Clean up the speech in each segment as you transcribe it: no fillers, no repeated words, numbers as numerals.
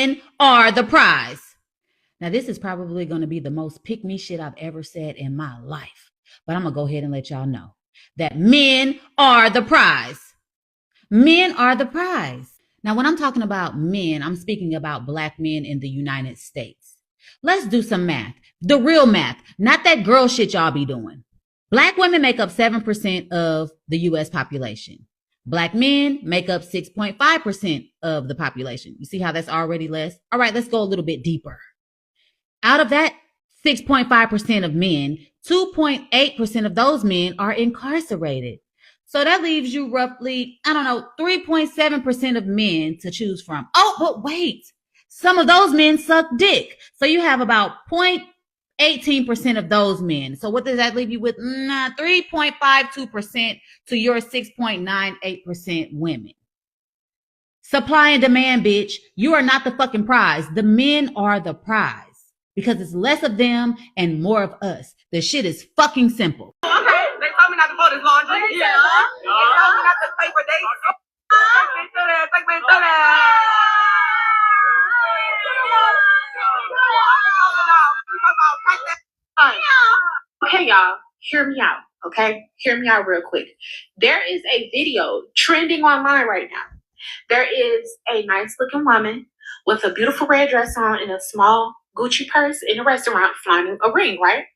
men are the prize. Now, this is probably going to be the most pick-me shit I've ever said in my life. But I'm going to go ahead and let y'all know that men are the prize. Men are the prize. Now, when I'm talking about men, I'm speaking about Black men in the United States. Let's do some math. The real math, not that girl shit y'all be doing. Black women make up 7% of the U.S. population. Black men make up 6.5% of the population. You see how that's already less? All right, let's go a little bit deeper. Out of that 6.5% of men, 2.8% of those men are incarcerated. So that leaves you roughly, 3.7% of men to choose from. Oh, but wait, some of those men suck dick. So you have about 0.18% of those men. So what does that leave you with? 3.52% to your 6.98% women. Supply and demand, bitch. You are not the fucking prize. The men are the prize. Because it's less of them and more of us. The shit is fucking simple. Okay, they told me not to fold this laundry. Yeah. They told me not to pay for dates. Take me through that. Take me through that. Okay, y'all, hear me out. Okay, hear me out real quick. There is a video trending online right now. There is a nice looking woman with a beautiful red dress on and a small Gucci purse in a restaurant flying a ring, right?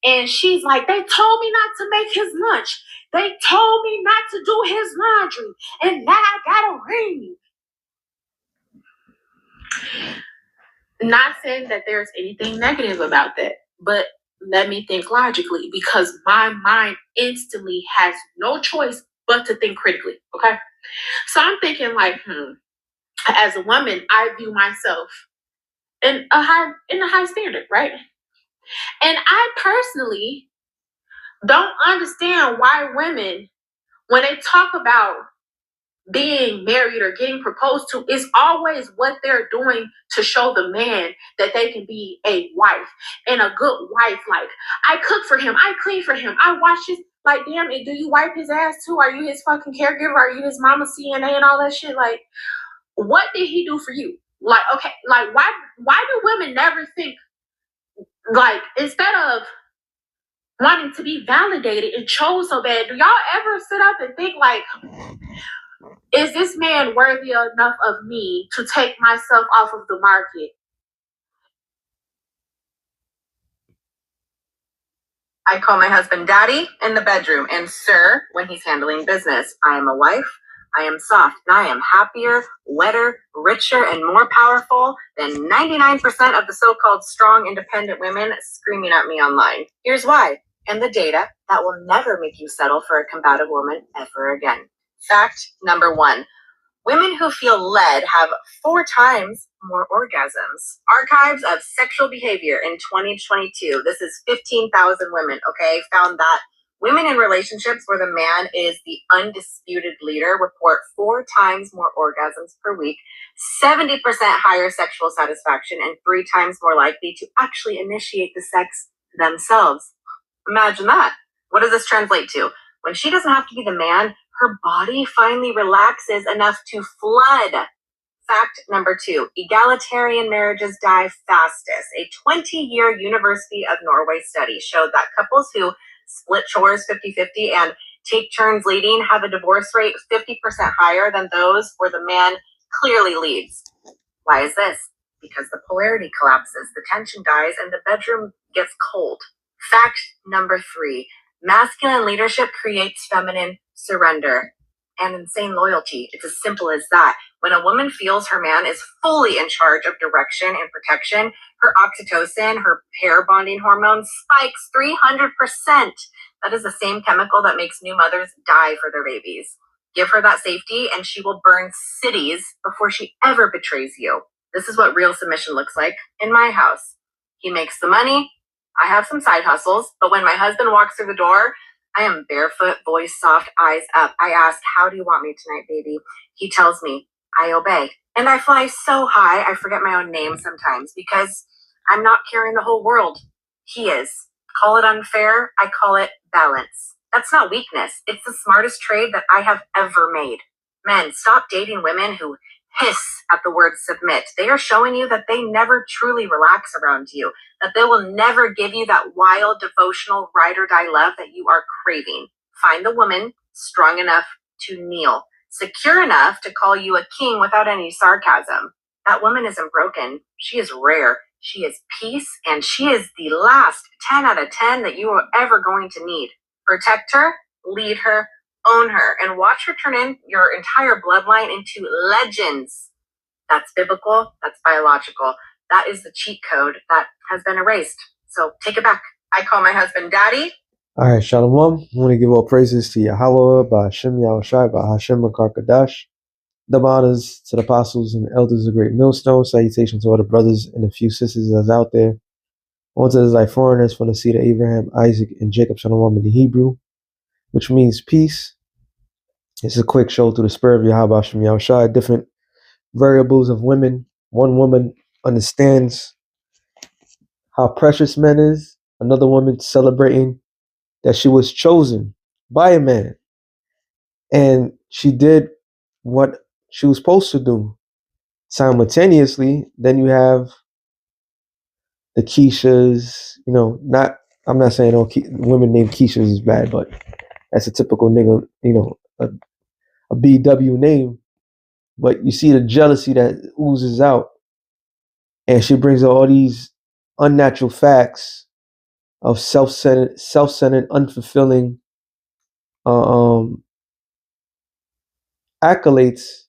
And she's like, they told me not to make his lunch. They told me not to do his laundry. And now I got a ring. Not saying that there's anything negative about that, but let me think logically, because my mind instantly has no choice but to think critically, okay? So I'm thinking like, as a woman, I view myself in a high standard, right? And I personally don't understand why women, when they talk about being married or getting proposed to, is always what they're doing to show the man that they can be a wife and a good wife. Like, I cook for him, I clean for him, I wash his, like, damn it, do you wipe his ass too? Are you his fucking caregiver? Are you his mama CNA and all that shit? Like, what did he do for you? Like, okay, like, why do women never think, like, instead of wanting to be validated and chose so bad, do y'all ever sit up and think like, is this man worthy enough of me to take myself off of the market? I call my husband daddy in the bedroom and sir when he's handling business. I am a wife. I am soft, and I am happier, wetter, richer, and more powerful than 99% of the so-called strong, independent women screaming at me online. Here's why. And the data that will never make you settle for a combative woman ever again. Fact number 1. Women who feel led have 4 times more orgasms. Archives of Sexual Behavior in 2022. This is 15,000 women, okay? Found that women in relationships where the man is the undisputed leader report 4 times more orgasms per week, 70% higher sexual satisfaction, and 3 times more likely to actually initiate the sex themselves. Imagine that. What does this translate to? When she doesn't have to be the man, her body finally relaxes enough to flood. Fact number 2, egalitarian marriages die fastest. A 20-year University of Norway study showed that couples who split chores 50-50 and take turns leading have a divorce rate 50% higher than those where the man clearly leads. Why is this? Because the polarity collapses, the tension dies, and the bedroom gets cold. Fact number 3, masculine leadership creates feminine surrender and insane loyalty. It's as simple as that. When a woman feels her man is fully in charge of direction and protection, her oxytocin, her pair bonding hormone spikes 300%. That is the same chemical that makes new mothers die for their babies. Give her that safety and she will burn cities before she ever betrays you. This is what real submission looks like in my house. He makes the money. I have some side hustles, but when my husband walks through the door, I am barefoot, voice soft, eyes up. I ask, how do you want me tonight, baby? He tells me, I obey. And I fly so high, I forget my own name sometimes because I'm not carrying the whole world. He is. Call it unfair, I call it balance. That's not weakness. It's the smartest trade that I have ever made. Men, stop dating women who hiss at the word submit. They are showing you that they never truly relax around you, that they will never give you that wild, devotional, ride or die love that you are craving. Find the woman strong enough to kneel, secure enough to call you a king without any sarcasm. That woman isn't broken. She is rare. She is peace, and she is the last 10 out of 10 that you are ever going to need. Protect her, lead her, own her, and watch her turn in your entire bloodline into legends. That's biblical, that's biological. That is the cheat code that has been erased. So take it back. I call my husband Daddy. All right, Shalom. I want to give all praises to Yahweh, by Hashem Yahushai, by Hashem Makar Kadash. Double honors to the apostles and elders of Great Millstone. Salutations to all the brothers and a few sisters that's out there. On to the like foreigners from the seed of Abraham, Isaac, and Jacob, Shalom in the Hebrew, which means peace. It's a quick show through the spirit of Yahweh Hashem Yahushai. Different variables of women. One woman understands how precious men is. Another woman celebrating that she was chosen by a man. And she did what she was supposed to do. Simultaneously, then you have the Keishas, I'm not saying all women named Keishas is bad, but that's a typical nigga, a BW name. But you see the jealousy that oozes out. And she brings out all these unnatural facts of self-centered, unfulfilling accolades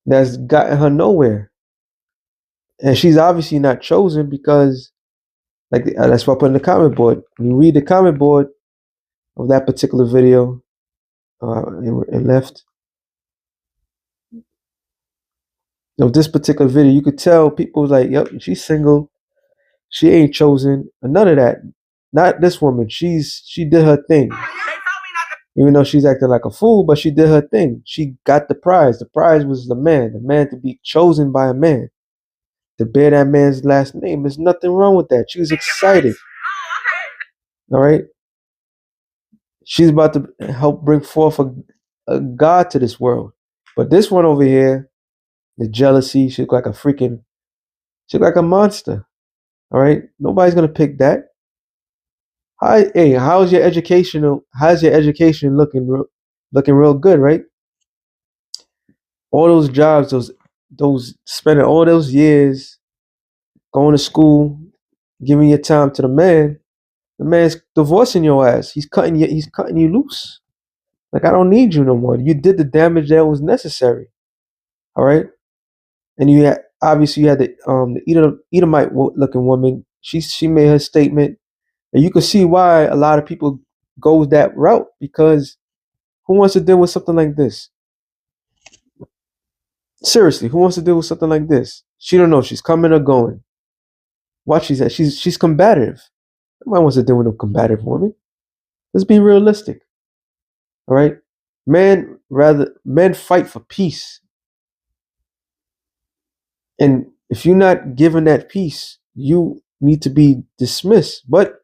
that's gotten her nowhere. And she's obviously not chosen because, that's what I put in the comment board. When you read the comment board of that particular video, and left of this particular video, you could tell people was like, yep, she's single, she ain't chosen, and none of that. Not this woman. She did her thing. Even though she's acting like a fool, but she did her thing. She got the prize. The prize was the man to be chosen by a man, to bear that man's last name. There's nothing wrong with that. She was excited. All right. She's about to help bring forth a God to this world. But this one over here, the jealousy, she look like a monster. All right. Nobody's going to pick that. How's your education looking real good, right? All those jobs, those spending all those years going to school, giving your time to the man's divorcing your ass. He's cutting you loose. Like, I don't need you no more. You did the damage that was necessary. All right. And you had the Edomite looking woman. She made her statement, and you can see why a lot of people go that route, because who wants to deal with something like this? Seriously, who wants to deal with something like this? She don't know if she's coming or going. Watch, she's combative. Nobody wants to deal with a combative woman. Let's be realistic. All right, men fight for peace, and if you're not given that peace, you need to be dismissed. But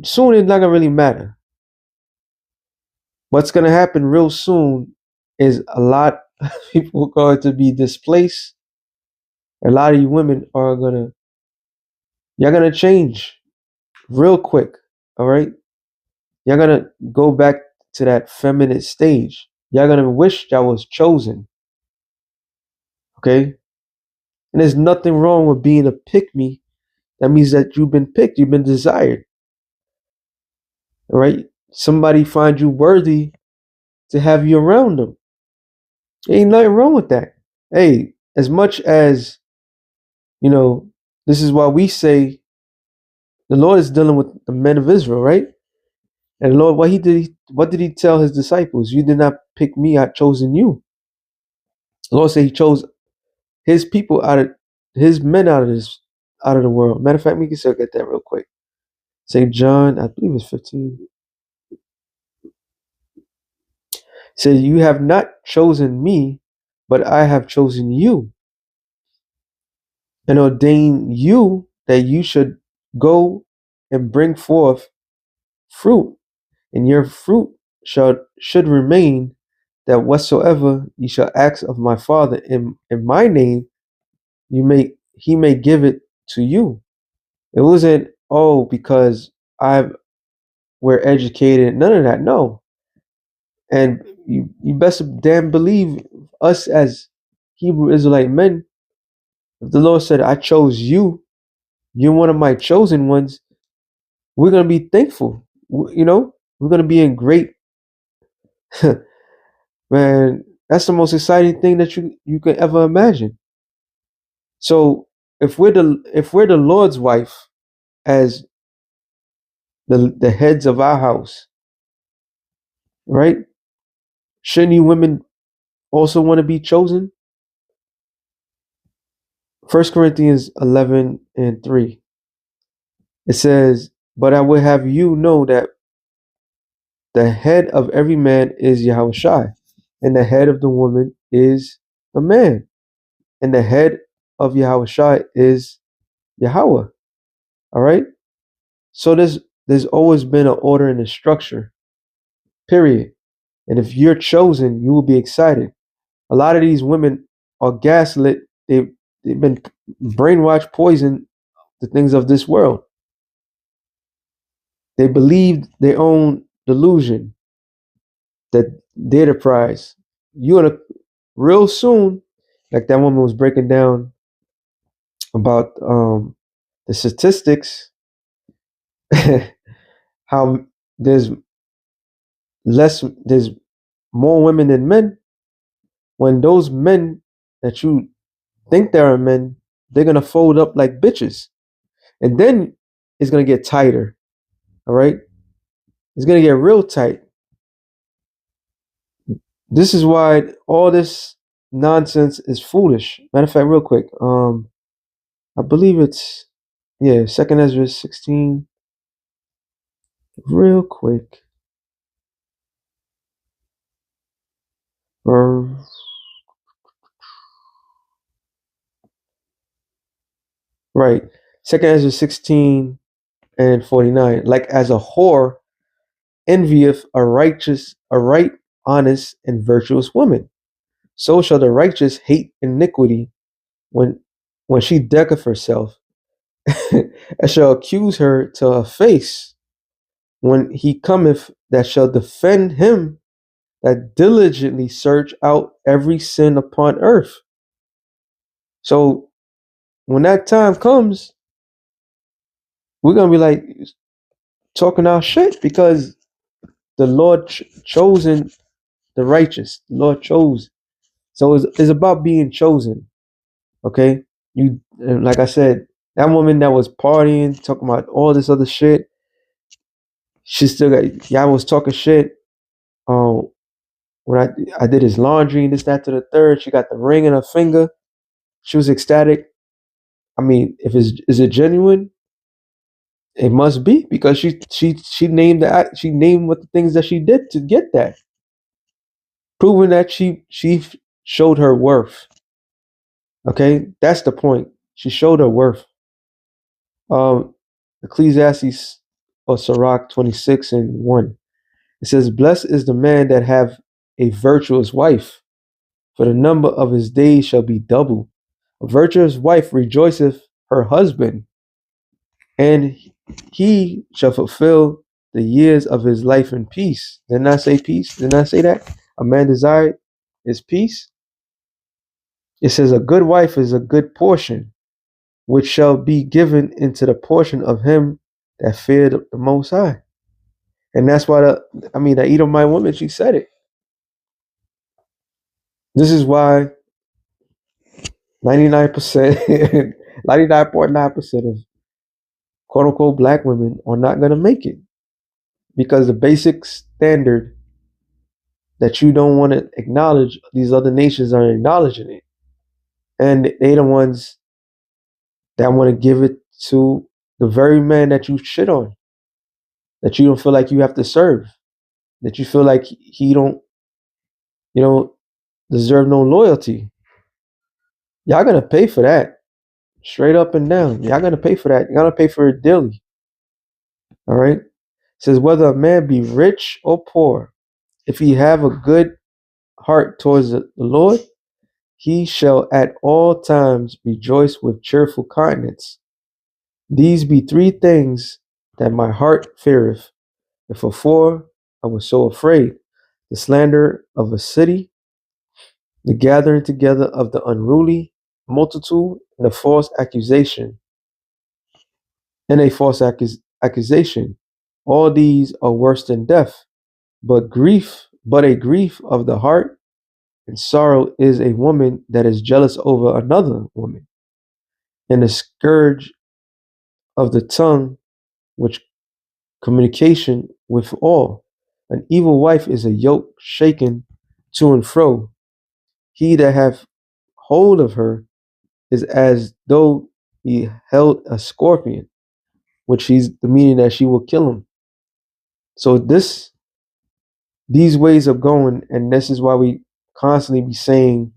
soon it's not gonna really matter. What's gonna happen real soon is a lot of people are going to be displaced. A lot of you women you're gonna change real quick. All right, you're gonna go back to that feminine stage. You're gonna wish y'all was chosen. Okay, and there's nothing wrong with being a pick-me. That means that you've been picked, you've been desired. All right, somebody find you worthy to have you around them. Ain't nothing wrong with that. Hey, as much as this is why we say the Lord is dealing with the men of Israel, right? And the Lord, what did he tell his disciples? You did not pick me, I've chosen you. The Lord said he chose his people his men out of the world. Matter of fact, we can still get that real quick. St. John, I believe it's 15. Says, you have not chosen me, but I have chosen you and ordained you that you should go and bring forth fruit, and your fruit should remain, that whatsoever ye shall ask of my Father in my name, he may give it to you. It wasn't, oh, because we're educated, none of that. No. And you best damn believe us as Hebrew Israelite men, if the Lord said, I chose you, you're one of my chosen ones, we're going to be thankful. We're going to be in great, man, that's the most exciting thing that you can ever imagine. So if we're the Lord's wife as the heads of our house, right? Shouldn't you women also want to be chosen? 1 Corinthians 11:3. It says, but I would have you know that the head of every man is Yahushua, and the head of the woman is the man, and the head of Yahushua is Yahweh. All right. So there's always been an order and a structure. Period. And if you're chosen, you will be excited. A lot of these women are gaslit. They've been brainwashed, poisoned, the things of this world. They believed their own delusion that they're the prize. You're gonna real soon, like that woman was breaking down about the statistics, how there's more women than men. When those men that you think they are men, they're gonna fold up like bitches, and then it's gonna get tighter. All right, it's gonna get real tight. This is why all this nonsense is foolish. Matter of fact, real quick, I believe it's 2nd Ezra 16. Real quick, right, 2nd Ezra 16:49. Like as a whore envieth a right, honest, and virtuous woman, so shall the righteous hate iniquity when she decketh herself, and shall accuse her to her face when he cometh that shall defend him that diligently search out every sin upon earth. So when that time comes, we're gonna be like talking our shit because the Lord chosen the righteous. The Lord chose. So it's about being chosen. Okay, like I said, that woman that was partying, talking about all this other shit, she still got. Y'all was talking shit. When I did his laundry and this, that, to the third, she got the ring in her finger. She was ecstatic. I mean, is it genuine? It must be because she named what the things that she did to get that, proving that she showed her worth. Okay, that's the point. She showed her worth. Ecclesiastes or Sirach 26:1. It says, "Blessed is the man that have a virtuous wife, for the number of his days shall be double. A virtuous wife rejoiceth her husband, and he shall fulfill the years of his life in peace." Didn't I say peace? Didn't I say that? A man desired is peace. It says, "A good wife is a good portion, which shall be given into the portion of him that feared the Most High." And that's why the Edomite woman, she said it. This is why 99%, 99.9% of quote unquote black women are not going to make it, because the basic standard that you don't want to acknowledge, these other nations are acknowledging it. And they the ones that want to give it to the very man that you shit on, that you don't feel like you have to serve, that you feel like he don't deserve no loyalty. Y'all gonna pay for that. Straight up and down. Y'all gonna pay for that. You're gonna pay for it daily. All right. It says, whether a man be rich or poor, if he have a good heart towards the Lord, he shall at all times rejoice with cheerful countenance. These be three things that my heart feareth. If afore I was so afraid, the slander of a city, the gathering together of the unruly multitude, and a false accusation. All these are worse than death. But a grief of the heart and sorrow is a woman that is jealous over another woman, and a scourge of the tongue which communication with all. An evil wife is a yoke shaken to and fro. He that hath hold of her is as though he held a scorpion, which he's the meaning that she will kill him. So these ways of going, and this is why we constantly be saying,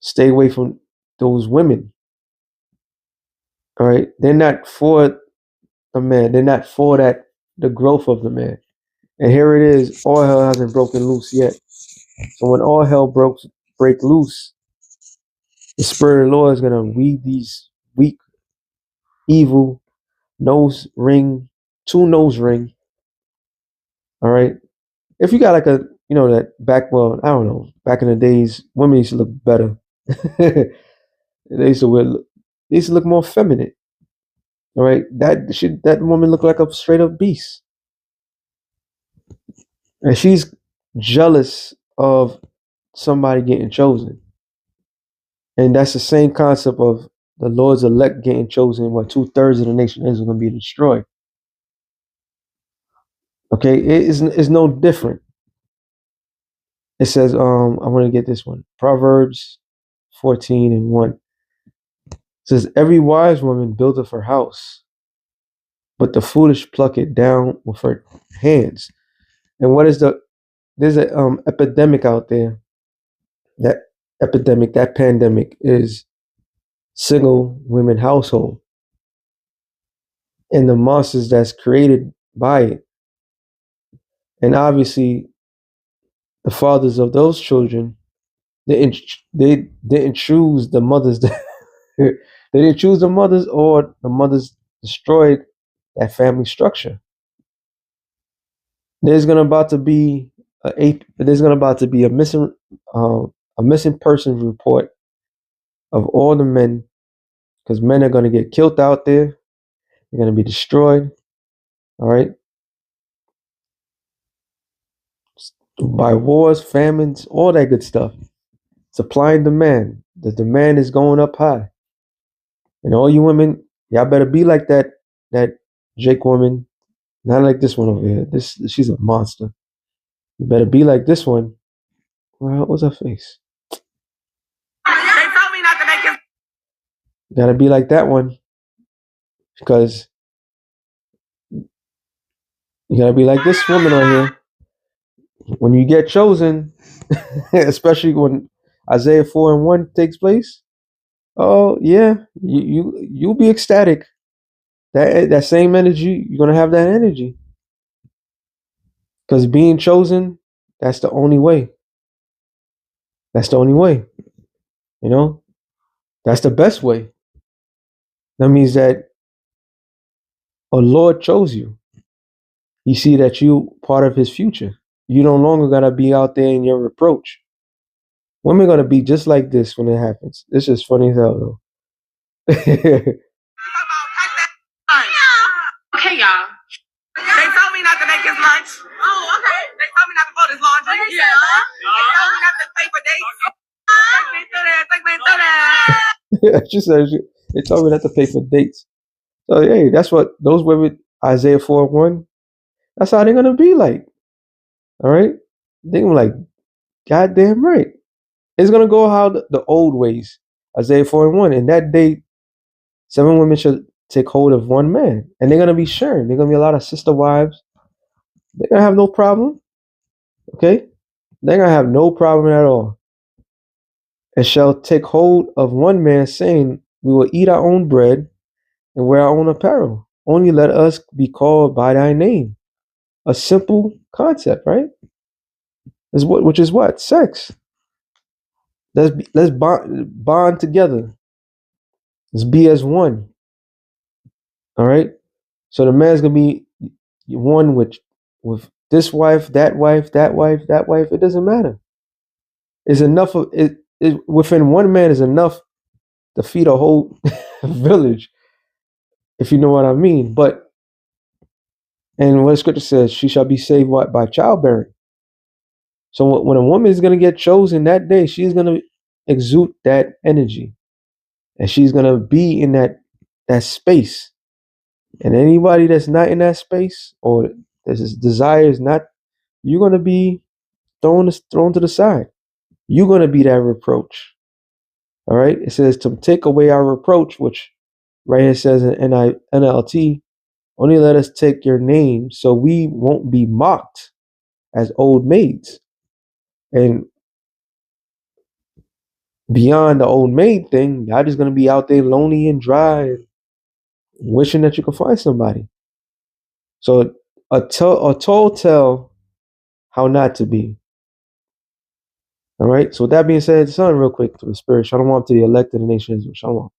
stay away from those women. All right, they're not for a man. They're not for the growth of the man. And here it is, all hell hasn't broken loose yet. So when all hell break loose, the Spirit of the Lord is gonna weed these weak, evil two nose ring. All right. If you got like that I don't know, back in the days, women used to look better. they used to wear, they used to look more feminine. All right. That woman looked like a straight up beast. And she's jealous of somebody getting chosen. And that's the same concept of the Lord's elect getting chosen, where 2/3 of the nation is going to be destroyed. Okay, it's no different. It says, I want to get this one. Proverbs 14:1. It says, every wise woman buildeth her house, but the foolish pluck it down with her hands. And there's an epidemic out there. That pandemic is single women household, and the monsters that's created by it. And obviously, the fathers of those children, they didn't choose the mothers. They didn't choose the mothers, or the mothers destroyed that family structure. There's gonna about to be a missing persons report of all the men, because men are gonna get killed out there. They're gonna be destroyed. All right, by wars, famines, all that good stuff. Supply and demand. The demand is going up high. And all you women, y'all better be like that Jake woman. Not like this one over here. She's a monster. You better be like this one. Well, what's her face? They told me not to make it. You gotta be like that one. Because you gotta be like this woman on here. When you get chosen, especially when Isaiah 4:1 takes place, oh yeah, you'll be ecstatic. That same energy, you're gonna have that energy. Because being chosen, that's the only way. That's the only way. You know? That's the best way. That means that a Lord chose you. You see that you part of his future. You no longer gotta be out there in your reproach. Women gonna be just like this when it happens. It's just funny as hell though. Okay, y'all. They told me not to make his lunch. Oh, okay. They told me not to fold his laundry. Yeah. They told me not to pay for dates. Take me through that. Take me through that. She said they told me not to pay for dates. So hey, that's what those women, Isaiah 4:1, that's how they're gonna be like. All right? They're gonna be like, goddamn right. It's gonna go how the old ways. Isaiah 4:1. In that day, 7 women should take hold of one man. And they're gonna be sharing. They're gonna be a lot of sister wives. They're gonna have no problem. Okay? They're gonna have no problem at all. And shall take hold of one man, saying, we will eat our own bread and wear our own apparel. Only let us be called by thy name. A simple concept, right? which is what? Sex. Let's bond together. Let's be as one. All right. So the man's gonna be one with this wife, that wife, that wife, that wife. It doesn't matter. It's enough of it. Within one man is enough to feed a whole village, if you know what I mean. But and what the scripture says, she shall be saved by childbearing. So when a woman is gonna get chosen that day, she's gonna exude that energy, and she's gonna be in that space. And anybody that's not in that space or this desire is not, you're gonna be thrown to the side. You're gonna be that reproach. All right. It says to take away our reproach, which right here says in NLT, only let us take your name so we won't be mocked as old maids. And beyond the old maid thing, y'all just gonna be out there lonely and dry and wishing that you could find somebody. So a tall tale how not to be. All right. So with that being said, son, real quick to the spirit, shalom to the elected nations, shalom.